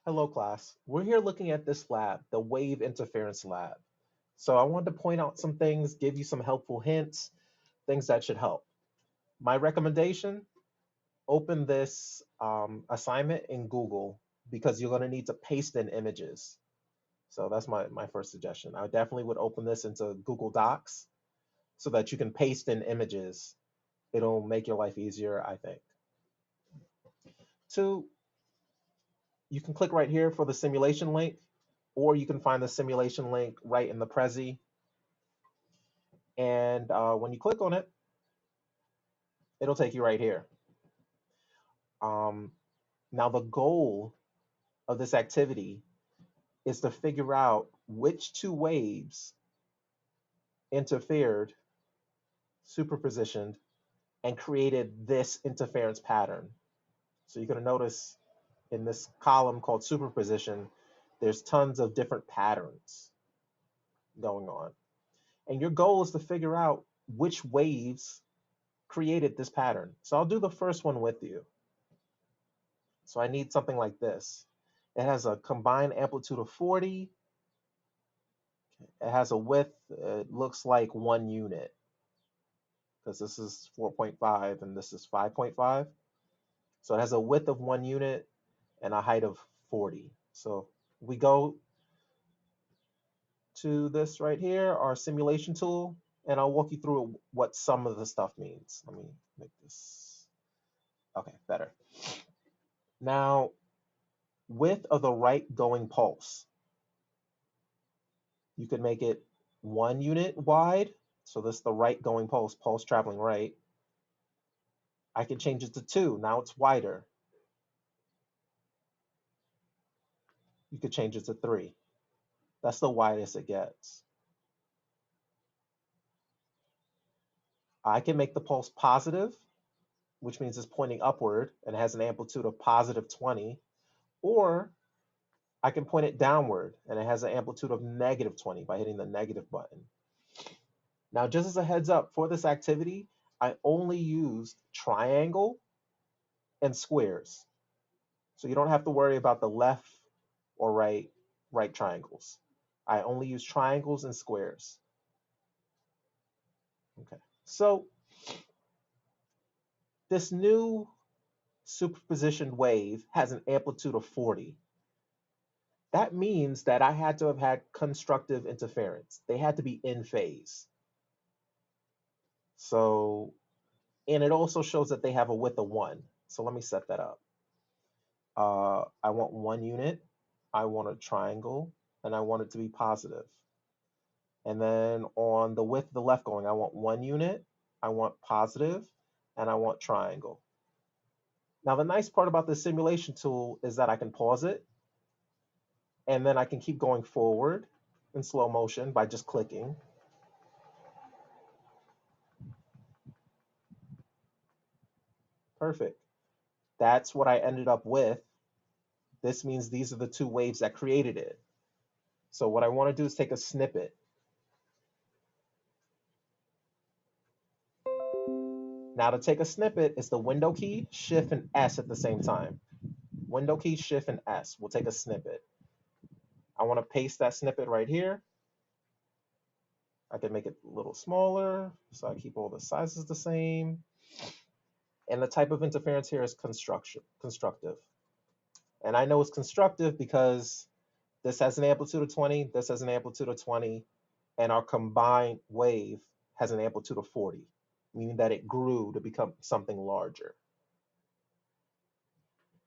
Hello, class. We're here looking at this lab, the wave interference lab. So I wanted to point out some things, give you some helpful hints, things that should help. My recommendation, open this assignment in Google because you're going to need to paste in images. So that's my first suggestion. I definitely would open this into Google Docs so that you can paste in images. It'll make your life easier, I think. Two, you can click right here for the simulation link, or you can find the simulation link right in the Prezi. And when you click on it, it'll take you right here. Um, Now, the goal of this activity is to figure out which two waves interfered, superpositioned, and created this interference pattern. So you're going to notice in this column called superposition, there's tons of different patterns going on. And your goal is to figure out which waves created this pattern. So I'll do the first one with you. So I need something like this. It has a combined amplitude of 40. It has a width, it looks like 1 unit because this is 4.5 and this is 5.5. So it has a width of 1 unit and a height of 40. So we go to this right here, our simulation tool, and I'll walk you through what some of the stuff means. Let me make this, okay, better. Now, width of the right going pulse. You could make it 1 unit wide. So this is the right going pulse, pulse traveling right. I can change it to 2. Now it's wider. You could change it to 3. That's the widest it gets. I can make the pulse positive, which means it's pointing upward and has an amplitude of positive 20, or I can point it downward and it has an amplitude of negative 20 by hitting the negative button. Now, just as a heads up for this activity, I only used triangle and squares. So you don't have to worry about the left or right triangles. I only use triangles and squares. Okay. So this new superpositioned wave has an amplitude of 40. That means that I had to have had constructive interference. They had to be in phase. So, and it also shows that they have a width of 1. So let me set that up. I want 1 unit, I want a triangle, and I want it to be positive. And then on the width of the left going, I want 1 unit, I want positive, and I want triangle. Now, the nice part about the simulation tool is that I can pause it, and then I can keep going forward in slow motion by just clicking. Perfect. That's what I ended up with. This means these are the two waves that created it. So what I want to do is take a snippet. Now to take a snippet, it's the window key, shift, and S at the same time. Window key, shift, and S. We'll take a snippet. I want to paste that snippet right here. I can make it a little smaller, so I keep all the sizes the same. And the type of interference here is constructive. And I know it's constructive because this has an amplitude of 20, this has an amplitude of 20, and our combined wave has an amplitude of 40, meaning that it grew to become something larger.